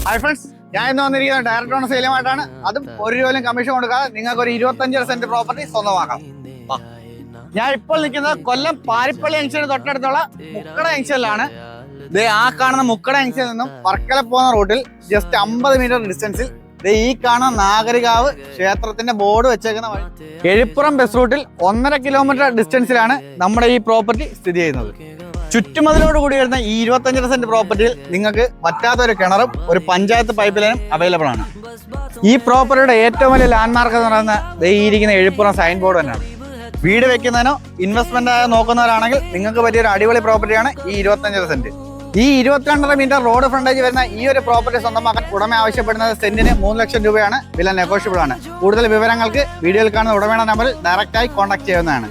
Hi friends, ഞാൻ ഇന്ന് വന്നിരിക്കുന്നത് ഡയറക്റ്റ് ഓൺ സെയിലുമായിട്ടാണ്. അതും ഒരു രൂപയിലും കമ്മീഷൻ കൊടുക്കാതെ നിങ്ങൾക്ക് ഒരു 25 സെന്റ് പ്രോപ്പർട്ടി സ്വന്തമാക്കാം. ഞാൻ ഇപ്പോൾ നിൽക്കുന്നത് കൊല്ലം പാരിപ്പള്ളി ജംഗ്ഷന് തൊട്ടടുത്തുള്ള മുക്കട ജംഗ്ഷനിലാണ്. ആ കാണുന്ന മുക്കട ജംഗ്ഷനിൽ നിന്നും വർക്കല പോകുന്ന റൂട്ടിൽ ജസ്റ്റ് 50 മീറ്റർ ഡിസ്റ്റൻസിൽ ഈ കാണുന്ന നാഗരികാവ് ക്ഷേത്രത്തിന്റെ ബോർഡ് വെച്ചേക്കുന്ന വഴി എഴുപ്പുറം ബസ് റൂട്ടിൽ 1.5 കിലോമീറ്റർ ഡിസ്റ്റൻസിലാണ് നമ്മുടെ ഈ പ്രോപ്പർട്ടി സ്ഥിതി ചെയ്യുന്നത്. ചുറ്റുമതിലോട് കൂടി വരുന്ന ഈ 25 സെന്റ് പ്രോപ്പർട്ടിയിൽ നിങ്ങൾക്ക് പറ്റാത്തൊരു കിണറും ഒരു പഞ്ചായത്ത് പൈപ്പ് ലൈനും അവൈലബിൾ ആണ്. ഈ പ്രോപ്പർട്ടിയുടെ ഏറ്റവും വലിയ ലാൻഡ്മാർക്ക് എന്ന് പറയുന്നത് ഈ ഇരിക്കുന്ന എഴുപ്പുറം സൈൻ ബോർഡ് തന്നെയാണ്. വീട് വെക്കുന്നതിനോ ഇൻവെസ്റ്റ്മെന്റ് നോക്കുന്നവരാണെങ്കിൽ നിങ്ങൾക്ക് പറ്റിയൊരു അടിപൊളി പ്രോപ്പർട്ടിയാണ് ഈ 25 സെന്റ്. ഈ 22.5 മീറ്റർ റോഡ് ഫ്രണ്ടേജ് വരുന്ന ഈ ഒരു പ്രോപ്പർട്ടി സ്വന്തമാക്കാൻ ഉടമ ആവശ്യപ്പെടുന്നത് സെന്റിന് 3 ലക്ഷം രൂപയാണ്. വില നെഗോഷ്യബിൾ ആണ്. കൂടുതൽ വിവരങ്ങൾക്ക് വീഡിയോയിൽ കാണുന്ന ഉടമയുടെ നമ്പറിൽ ഡയറക്റ്റായി കോൺടാക്ട് ചെയ്യുന്നതാണ്.